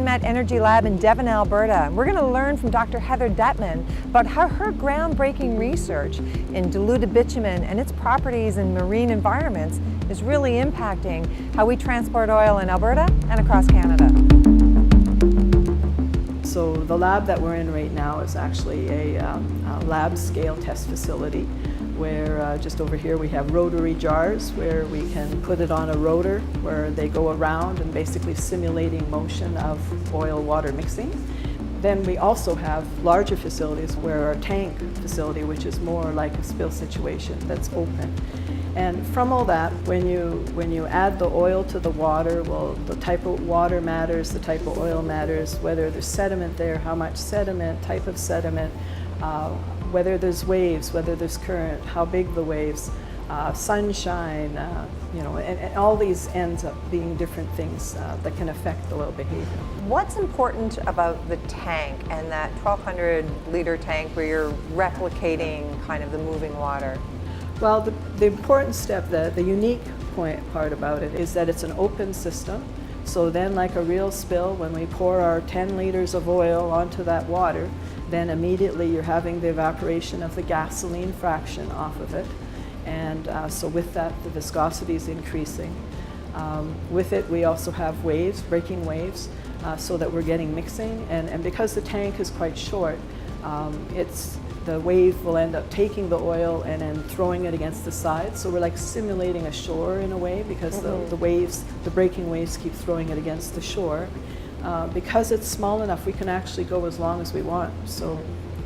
CanmetENERGY lab in Devon, Alberta. We're going to learn from Dr. Heather Detman about how her groundbreaking research in diluted bitumen and its properties in marine environments is really impacting how we transport oil in Alberta and across Canada. So the lab that we're in right now is actually a lab scale test facility where just over here we have rotary jars where we can put it on a rotor where they go around and basically simulating motion of oil-water mixing. Then we also have larger facilities where our tank facility, which is more like a spill situation that's open. And from all that, when you add the oil to the water, well, the type of water matters, the type of oil matters, whether there's sediment there, how much sediment, type of sediment, whether there's waves, whether there's current, how big the waves, sunshine, and all these ends up being different things that can affect the oil behavior. What's important about the tank and that 1,200 liter tank where you're replicating kind of the moving water? Well, the important step, the unique part about it is that it's an open system. So then, like a real spill, when we pour our 10 liters of oil onto that water, then immediately you're having the evaporation of the gasoline fraction off of it. And so with that, the viscosity is increasing. With it, we also have waves, breaking waves, so that we're getting mixing. And because the tank is quite short, the wave will end up taking the oil and then throwing it against the side. So we're like simulating a shore in a way because the breaking waves keep throwing it against the shore. Because it's small enough, we can actually go as long as we want. So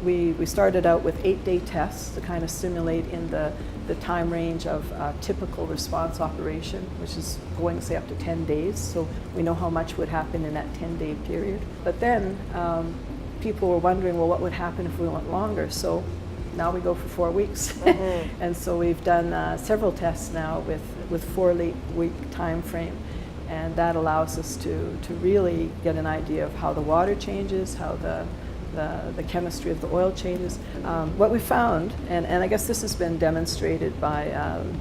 we started out with 8-day tests to kind of simulate in the time range of typical response operation, which is going, say, up to 10 days. So we know how much would happen in that 10-day period. But then people were wondering, well, what would happen if we went longer? So now we go for 4 weeks. And so we've done several tests now with 4-week time frame. And that allows us to really get an idea of how the water changes, how the chemistry of the oil changes. What we found, and I guess this has been demonstrated by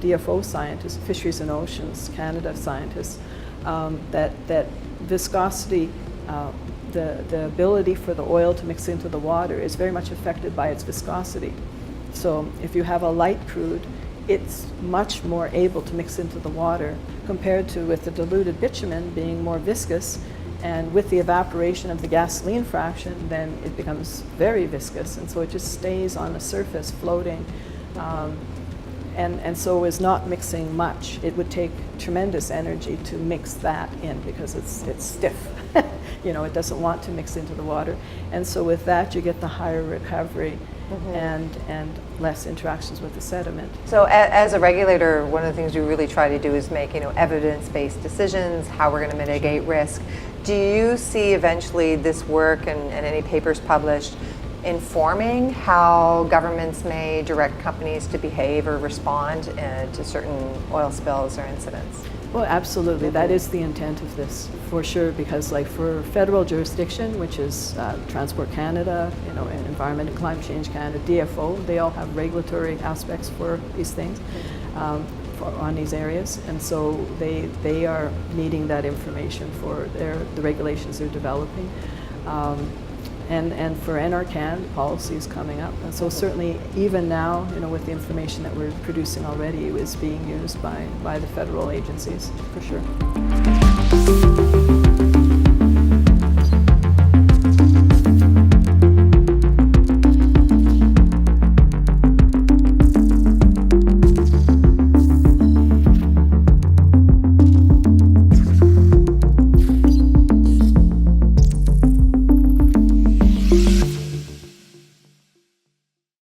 DFO scientists, Fisheries and Oceans Canada scientists, that viscosity, the ability for the oil to mix into the water is very much affected by its viscosity. So if you have a light crude, it's much more able to mix into the water compared to with the diluted bitumen being more viscous, and with the evaporation of the gasoline fraction, then it becomes very viscous, and so it just stays on the surface floating, and so is not mixing much. It would take tremendous energy to mix that in because it's stiff. It doesn't want to mix into the water, and so with that you get the higher recovery. And less interactions with the sediment. So as a regulator, one of the things we really try to do is make evidence-based decisions, how we're going to mitigate risk. Do you see eventually this work and any papers published informing how governments may direct companies to behave or respond to certain oil spills or incidents? Well, absolutely. That is the intent of this, for sure, because like for federal jurisdiction, which is Transport Canada, Environment and Climate Change Canada, DFO, they all have regulatory aspects for these things, on these areas, and so they are needing that information for the regulations they're developing. And for NRCan, the policy is coming up. And so certainly even now, with the information that we're producing already, is being used by the federal agencies, for sure.